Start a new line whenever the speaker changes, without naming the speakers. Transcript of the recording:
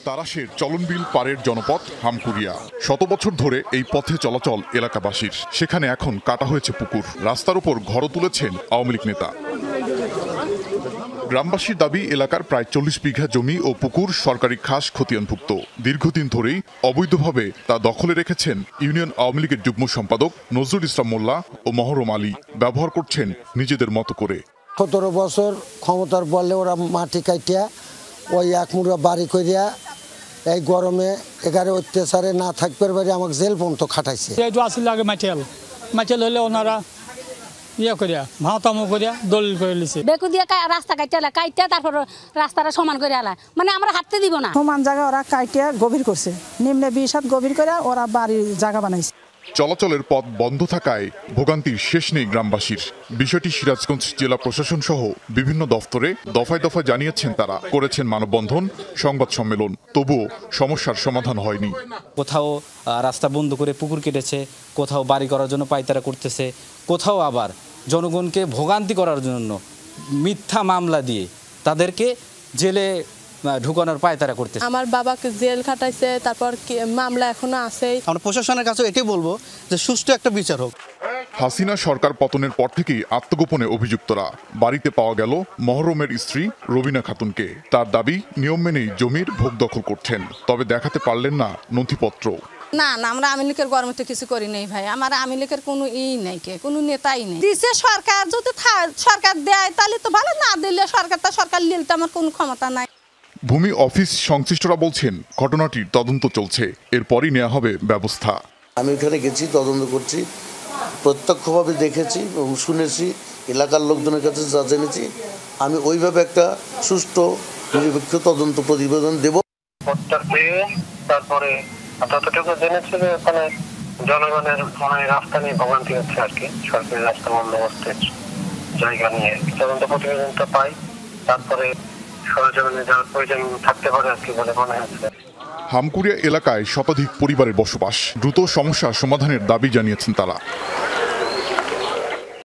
তারাশের চলনবিল পাড়ের জনপদ হামকুরিয়া। শত বছর ধরে এই পথে চলাচল এলাকাবাসীর। সেখানে এখন কাটা হয়েছে পুকুর। রাস্তার উপর ঘরও তুলেছেন আওয়ামী লীগ নেতা। গ্রামবাসীর দাবি, এলাকার প্রায় 40 বিঘা জমি ও পুকুর সরকারি খাস খতিয়ানভুক্ত। দীর্ঘদিন ধরেই অবৈধভাবে তা দখলে রেখেছেন ইউনিয়ন আওয়ামী লীগের যুগ্ম সম্পাদক নজরুল ইসলাম মোল্লা ও মহরম আলী। ব্যবহার করছেন নিজেদের মতো করে।
17 বছর ক্ষমতার বললে ওরা মাটি কাটিয়া ওই একমুড়া বাড়ি করিয়া এই গরমে এগারে অত্যাচারে না থাকবার বাড়ি আমাকে জেল পর্যন্ত খাটাইছে।
আগে মাইটেল হলে ওনারা ইয়ে করিয়া ভাঁতামো করিয়া দলিল করে লিছে।
বেকু দিয়ে রাস্তা কাইটা তারপর রাস্তাটা সমান করে আলা, মানে আমরা হাঁটতে দিব না।
সমান জায়গা ওরা কাইটিয়া গভীর করছে, নিম্নে 20 হাত গভীর করে ওরা বাড়ির জায়গা বানাইছে।
চলাচলের পথ বন্ধ থাকায় ভোগান্তির শেষ নেই গ্রামবাসীর। বিষয়টি সিরাজগঞ্জ জেলা প্রশাসন সহ বিভিন্ন দফতরে দফায় দফায় জানিয়েছেন তারা, করেছেন মানববন্ধন, সংবাদ সম্মেলন। তবুও সমস্যার সমাধান হয়নি।
কোথাও রাস্তা বন্ধ করে পুকুর কেটেছে, কোথাও বাড়ি করার জন্য পায়তারা করতেছে, কোথাও আবার জনগণকে ভোগান্তি করার জন্য মিথ্যা মামলা দিয়ে তাদেরকে জেলে ঢুকানোর পায়তারা করতেছে।
আমার বাবাকে জেল খাটাইছে, তারপর মামলা এখনো আছে।
আমরা প্রশাসনের কাছে এটাই বলবো যে সুষ্ঠু একটা বিচার হোক।
হাসিনা সরকার পতনের পর থেকেই আত্মগোপনে অভিযুক্তরা। বাড়িতে পাওয়া গেল মহরমের স্ত্রী রবিনা খাতুনকে। তার দাবি, নিয়ম মেনেই জমির ভোগ দখল করছেন, তবে দেখাতে পারলেন না নথিপত্র।
না আমরা আওয়ামী লীগের গরমে তো কিছু করি নাই ভাই। আমার আওয়ামী লীগের কোনো নাই, কোনো নেতাই নেই। দিছে সরকার, যদি সরকার দেয় তাহলে তো ভালো, না দিলে সরকার নিতে আমার কোনো ক্ষমতা নাই।
ভূমি অফিস সংশ্লিষ্টরা বলছেন, ঘটনাটির তদন্ত চলছে, এরপরই নেওয়া হবে ব্যবস্থা।
আমি ওখানে গেছি, তদন্ত করছি, প্রত্যক্ষভাবে দেখেছি এবং শুনেছি, এলাকার লোকজনের কাছে যা জেনেছি, আমি ওইভাবে একটা সুষ্ঠু নিরপেক্ষ তদন্ত প্রতিবেদন দেব।
তারপরে ততটুকু জেনেছি যে ওখানে জনগণের রাস্তা নিয়ে ভোগান্তি হচ্ছে আর কি, সরকারি রাস্তা বন্দোবস্তের জায়গা নিয়ে তদন্ত প্রতিবেদনটা পাই, তারপরে সরজমিনে যাওয়ার প্রয়োজন থাকতে পারে আর কি বলে মনে হচ্ছে।
হামকুরিয়া এলাকায় শতাধিক পরিবারের বসবাস। দ্রুত সমস্যা সমাধানের দাবি জানিয়েছেন তারা।